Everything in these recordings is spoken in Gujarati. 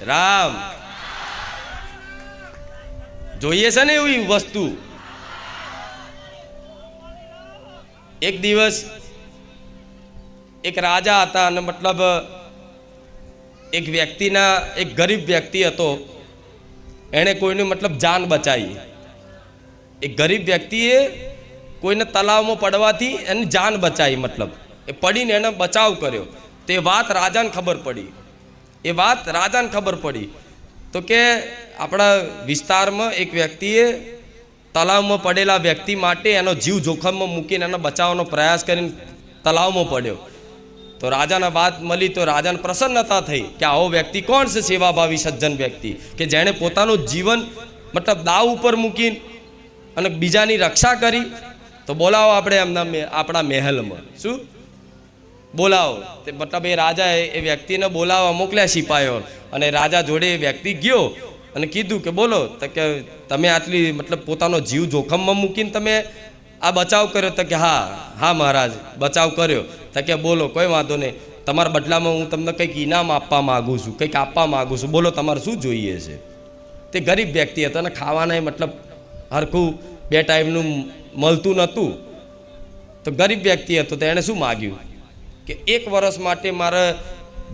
રામ જોઈએ છે ને એવી વસ્તુ. એક દિવસ એક રાજા હતા અને મતલબ એક વ્યક્તિના એક ગરીબ વ્યક્તિ હતો, એણે કોઈને મતલબ જાન બચાવી. એક ગરીબ વ્યક્તિએ કોઈને તલાવમાં પડવાથી એની જાન બચાવી, મતલબ એ પડીને એને બચાવ કર્યો. તે વાત રાજાને ખબર પડી. તો કે આપણા વિસ્તારમાં એક વ્યક્તિએ તલાવમાં પડેલા વ્યક્તિ માટે એનો જીવ જોખમમાં મૂકીને એને બચાવવાનો પ્રયાસ કરીને તલાવમાં પડ્યો. તો રાજાને વાત મળી તો રાજાને પ્રસન્નતા થઈ કે આવો વ્યક્તિ કોણ છે, સેવાભાવી સજ્જન વ્યક્તિ કે જેણે પોતાનું જીવન મતલબ દાવ ઉપર મૂકીને અને બીજાની રક્ષા કરી. તો બોલાવો આપણે એમના આપણા મહેલમાં. શું બોલાવો? તે મતલબ એ રાજાએ એ વ્યક્તિને બોલાવવા મોકલ્યા સિપાહીઓ, અને રાજા જોડે એ વ્યક્તિ ગયો અને કીધું કે બોલો, તો કે તમે આટલી મતલબ પોતાનો જીવ જોખમમાં મૂકીને તમે આ બચાવ કર્યો? તો કે હા મહારાજ, બચાવ કર્યો. તો કે બોલો, કોઈ વાંધો નહીં, તમારા બદલામાં હું તમને કંઈક ઇનામ આપવા માગું છું, કંઈક આપવા માગું છું, બોલો તમારે શું જોઈએ છે? તે ગરીબ વ્યક્તિ હતો અને ખાવાના મતલબ હરખું 2 ટાઈમનું મળતું નહોતું. તો ગરીબ વ્યક્તિ હતો, તો એણે શું માગ્યું કે 1 વર્ષ માટે મારે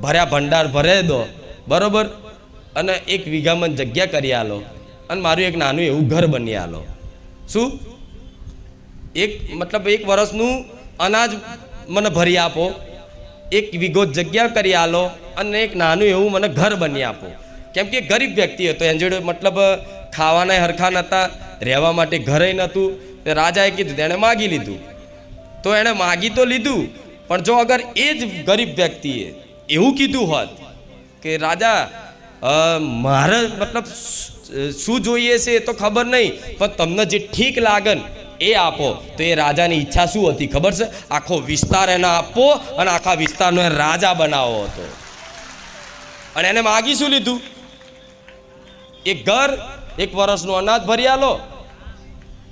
ભર્યા ભંડાર ભરાઈ દો, બરાબર, અને 1 વીઘામાં જગ્યા કરી આલો, અને મારું એક નાનું એવું ઘર બની આલો. શું? મતલબ 1 વર્ષનું અનાજ મને ભરી આપો, 1 વીઘો જગ્યા કરી આલો, અને એક નાનું એવું મને ઘર બની આપો. કેમ કે ગરીબ વ્યક્તિ હતો, એની જોડે મતલબ ખાવાના હરખા નહોતા, રહેવા માટે ઘરે નહોતું. રાજાએ કીધું, તેણે માગી લીધું. તો એણે માગી તો લીધું, પણ જો અગર એ જ ગરીબ વ્યક્તિએ એવું કીધું હોત કે રાજા મારે મતલબ શું જોઈએ છે એ તો ખબર નહીં, પણ તમને જે ઠીક લાગે ને એ આપો, તો એ રાજાની ઈચ્છા શું હતી ખબર છે? આખો વિસ્તાર એને આપવો અને આખા વિસ્તારનો એ રાજા બનાવવો હતો. અને એને માગી શું લીધું? એક ઘર, 1 વર્ષનું અનાજ ભરી આલો,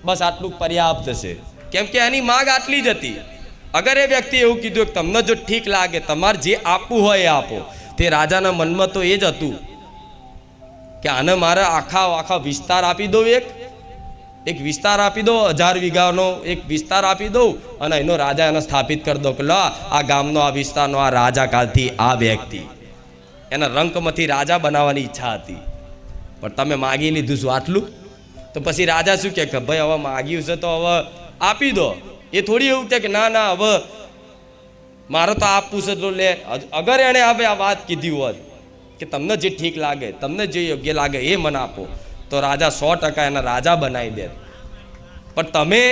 બસ આટલું પર્યાપ્ત છે. કેમ કે એની માગ આટલી જ હતી. અગર એ વ્યક્તિ એવું કીધું કે તમને જો ઠીક લાગે, તમારે જે આપવું હોય એ આપો, તે રાજાના મનમાં તો એ જ હતું કે આને મારે આખા વિસ્તાર આપી દો, એક વિસ્તાર આપી દો, 1000 વીઘાનો એક વિસ્તાર આપી દઉં, અને એનો રાજા એને સ્થાપિત કરી દો કે લો, આ ગામનો, આ વિસ્તારનો આ રાજા કાલથી આ વ્યક્તિ. એના રંકમાંથી રાજા બનાવવાની ઈચ્છા હતી. પણ તમે માગી લીધું શું આટલું? તો પછી રાજા શું કે ભાઈ હવે માગ્યું છે તો હવે આપી દો. એ થોડી એવું કે ના હવે મારે તો આપવું છે તો લે. અગર એણે હવે આ વાત કીધી હોત કે તમને જે ઠીક લાગે, તમને જે યોગ્ય લાગે એ મને આપો, તો રાજા 100% એના રાજા બનાવી દે. પણ તમે